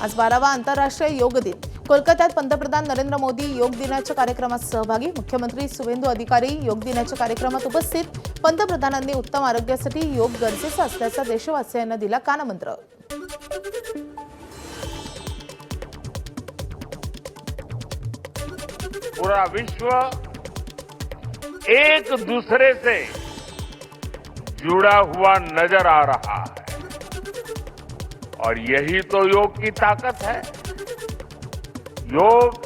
आज 12वा आंतरराष्ट्रीय योग दिन। कोलकात्यात पंतप्रधान नरेंद्र मोदी योग दिनाच्या कार्यक्रमात सहभागी। मुख्यमंत्री शुभेंदू अधिकारी योग दिनाच्या कार्यक्रमात उपस्थित। पंतप्रधानांनी उत्तम आरोग्यासाठी योग गरजेचा असल्याचा देशवासियांना दिला कानमंत्र। पूरा विश्व एक दूसरे से जुड़ा हुआ नजर आ रहा है और यही तो योग की ताकत है। योग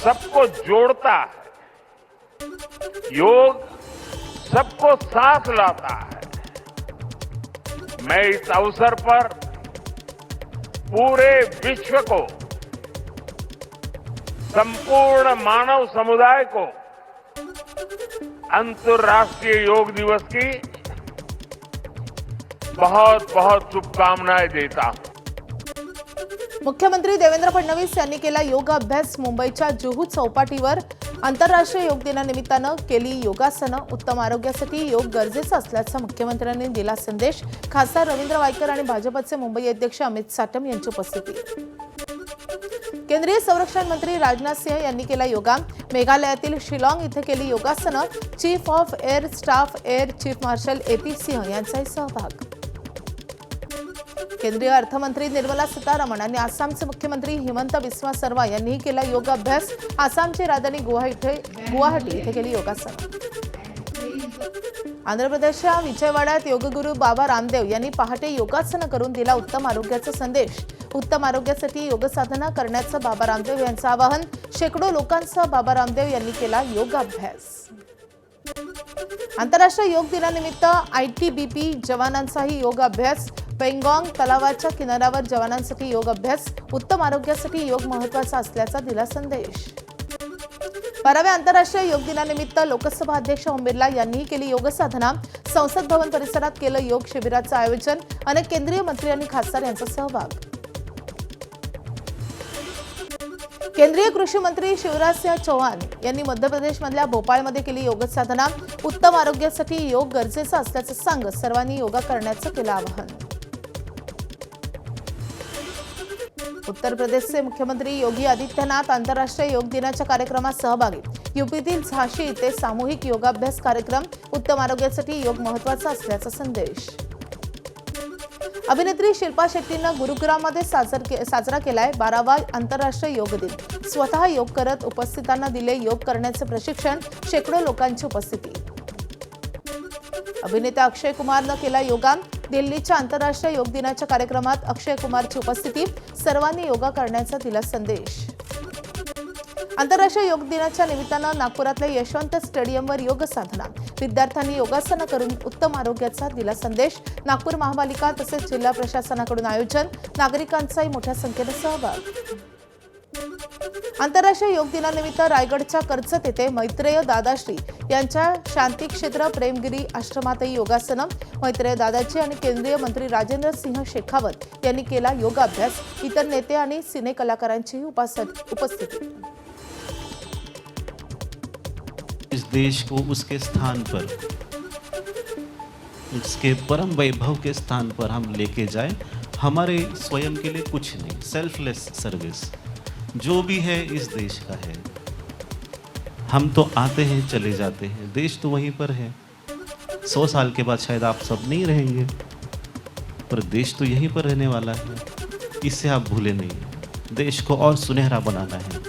सबको जोड़ता है, योग सबको साथ लाता है। मैं इस अवसर पर पूरे विश्व को, संपूर्ण मानव समुदाय को अंतर्राष्ट्रीय योग दिवस की बहुत बहुत शुभकामनाएं देता हूं। मुख्यमंत्री देवेंद्र फडणवीस यांनी केला योग अभ्यास। मुंबईच्या जुहू चौपाटीवर आंतरराष्ट्रीय योग दिनानिमित्तानं केली योगासनं। उत्तम आरोग्यासाठी योग गरजेचा असल्याचा मुख्यमंत्र्यांनी दिला संदेश। खासदार रवींद्र वायकर आणि भाजपचे मुंबई अध्यक्ष अमित साटम यांची उपस्थिती। केंद्रीय संरक्षण मंत्री राजनाथ सिंह यांनी केला योगा। मेघालयातील शिलाँग इथे केली योगासनं। Chief of air staff air chief marshal A P. Singh यांचाही सहभाग। केंद्रीय अर्थमंत्री निर्मला सीतारामन आणि आसामचे मुख्यमंत्री हिमंत बिस्वा सर्मा यांनीही केला योग अभ्यास। आसामची राजधानी गुवाहाटी इथे केली योगासनं। आंध्र प्रदेशच्या विजयवाड्यात योगगुरू बाबा रामदेव यांनी पहाटे योगासनं करून दिला उत्तम आरोग्याचा संदेश। उत्तम आरोग्यासाठी योग साधना करण्याचं बाबा रामदेव यांचं आवाहन। शेकडो लोकांसह बाबा रामदेव यांनी केला योगाभ्यास। आंतरराष्ट्रीय योग दिनानिमित्त आयटीबीपी जवानांचाही योग अभ्यास। पेंगॉंग तलावाच्या किनाऱ्यावर जवानांसाठी योग अभ्यास। उत्तम आरोग्यासाठी योग महत्त्वाचा असल्याचा दिला संदेश। 12व्या आंतरराष्ट्रीय योग दिनानिमित्त लोकसभा अध्यक्ष ओम बिर्ला यांनीही केली योग साधना। संसद भवन परिसरात केलं योग शिबिराचं आयोजन। अनेक केंद्रीय मंत्री आणि खासदार यांचा सहभाग। केंद्रीय कृषी मंत्री शिवराज सिंह चौहान यांनी मध्य प्रदेशमधल्या भोपाळमध्ये केली योग साधना। उत्तम आरोग्यासाठी योग गरजेचा असल्याचं सांगत सर्वांनी योगा करण्याचं केलं आवाहन। उत्तर प्रदेशचे मुख्यमंत्री योगी आदित्यनाथ आंतरराष्ट्रीय योग दिनाच्या कार्यक्रमात सहभागी। यूपीतील झाशी इथे सामूहिक योगाभ्यास कार्यक्रम। उत्तम आरोग्यासाठी योग महत्त्वाचा असल्याचा संदेश। अभिनेत्री शिल्पा शेट्टीनं गुरुग्राममध्ये साजरा केलाय 12वा आंतरराष्ट्रीय योग दिन। स्वतः योग करत उपस्थितांना दिले योग करण्याचे प्रशिक्षण। शेकडो लोकांची उपस्थिती। अभिनेता अक्षय कुमारनं केला योगा। दिल्लीच्या आंतरराष्ट्रीय योग दिनाच्या कार्यक्रमात अक्षय कुमारची उपस्थिती। सर्वांनी योगा करण्याचा दिला संदेश। आंतरराष्ट्रीय योग दिनाच्या निमित्तानं नागपुरातल्या यशवंत स्टेडियमवर योग साधना। विद्यार्थ्यांनी योगासनं करून उत्तम आरोग्याचा दिला संदेश। नागपूर महापालिका तसेच जिल्हा प्रशासनाकडून आयोजन। नागरिकांचाही मोठ्या संख्येने सहभाग। आंतरराष्ट्रीय योग दिनानिमित्त रायगडच्या कर्जत येथे मैत्रेय दादाश्री यांच्या शांती क्षेत्र प्रेमगिरी आश्रमातही योगासनं। मैत्रेय दादाजी आणि केंद्रीय मंत्री राजेंद्र सिंह शेखावत यांनी केला योगाभ्यास। इतर नेते आणि सिने कलाकारांचीही उपस्थिती। इस देश को उसके स्थान पर, उसके परम वैभव के स्थान पर हम लेके जाएं। हमारे स्वयं के लिए कुछ नहीं, सेल्फलेस सर्विस जो भी है इस देश का है। हम तो आते हैं चले जाते हैं, देश तो वहीं पर है। 100 साल के बाद शायद आप सब नहीं रहेंगे, पर देश तो यहीं पर रहने वाला है। इससे आप भूले नहीं, देश को और सुनहरा बनाना है।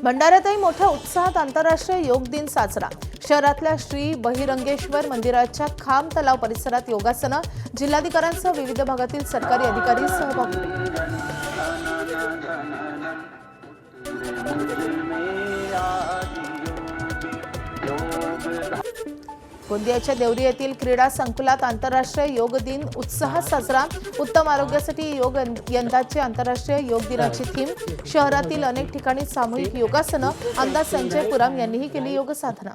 भंडाऱ्यातही मोठ्या उत्साहात आंतरराष्ट्रीय योग दिन साजरा। शहरातल्या श्री बहिरंगेश्वर मंदिराच्या खाम तलाव परिसरात योगासनं। जिल्हाधिकाऱ्यांसह विविध भागातील सरकारी अधिकारी सहभागी। गोंदियाच्या देवरी येथील क्रीडा संकुलात आंतरराष्ट्रीय योग दिन उत्साहात साजरा। उत्तम आरोग्यासाठी योग यंदाची आंतरराष्ट्रीय योग दिनाची थीम। शहरातील अनेक ठिकाणी सामूहिक योगासनं। आमदार संजय पुराम यांनीही केली योग साधना।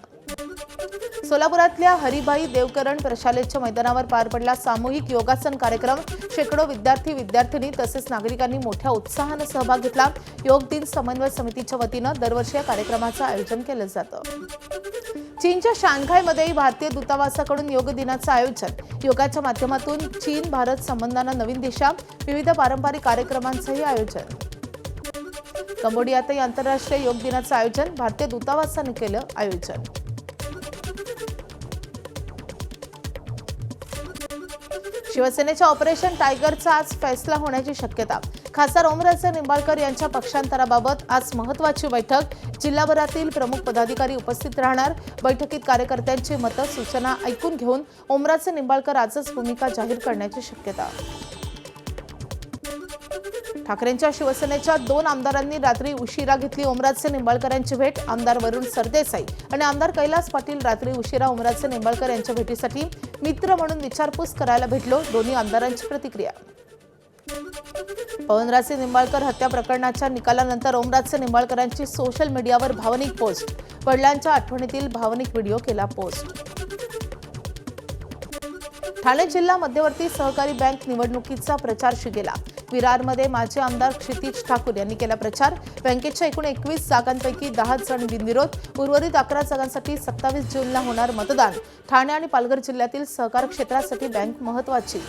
सोलापुरातल्या हरिभाई देवकरण प्रशालेच्या मैदानावर पार पडला सामूहिक योगासन कार्यक्रम। शेकडो विद्यार्थी तसेच नागरिकांनी मोठ्या उत्साहाने सहभाग घेतला। योग दिन समन्वय समितीच्या वतीने दरवर्षी या कार्यक्रमाचे आयोजन केले जाते। चीनच्या शांघायमध्येही भारतीय दूतावासाकडून योग दिनाचं आयोजन. योगाच्या माध्यमातून चीन भारत संबंधांना नवीन दिशा. विविध पारंपरिक कार्यक्रमांचंही आयोजन. कंबोडियातही आंतरराष्ट्रीय योग दिनाचं आयोजन. भारतीय दूतावासाने केलं आयोजन. शिवसेनेच्या ऑपरेशन टायगरचा आज फैसला होण्याची शक्यता. खासदार ओमराजे निंबाळकर यांच्या पक्षांतराबाबत आज महत्त्वाची बैठक. जिल्हाभरातील प्रमुख पदाधिकारी उपस्थित राहणार. बैठकीत कार्यकर्त्यांची मतं सूचना ऐकून घेऊन ओमराजे निंबाळकर आजच भूमिका जाहीर करण्याची शक्यता. ठाकरेंच्या शिवसेनेच्या 2 आमदारांनी रात्री उशिरा घेतली ओमराजे निंबाळकर यांची भेट. आमदार वरुण सरदेसाई आणि आमदार कैलास पाटील रात्री उशिरा ओमराजे निंबाळकर यांच्या भेटीसाठी मित्र म्हणून विचारपूस करायला भेटलो. दोन्ही आमदारांची प्रतिक्रिया. पवनराजे निंबाळकर हत्या प्रकरणाच्या निकालानंतर ओमराजे निंबाळकरांची सोशल मीडियावर भावनिक पोस्ट. वडिलांच्या आठवणीतील भावनिक व्हिडिओ केला पोस्ट. ठाणे जिल्हा मध्यवर्ती सहकारी बँक निवडणुकीचा प्रचार शिगेला. विरारमध्ये माजी आमदार क्षितिज ठाकूर यांनी केला प्रचार. बँकेच्या एकूण 21 जागांपैकी 10 जण बिनविरोध. उर्वरित 11 जागांसाठी 27 जूनला होणार मतदान. ठाणे आणि पालघर जिल्ह्यातील सहकार क्षेत्रासाठी बँक महत्त्वाची.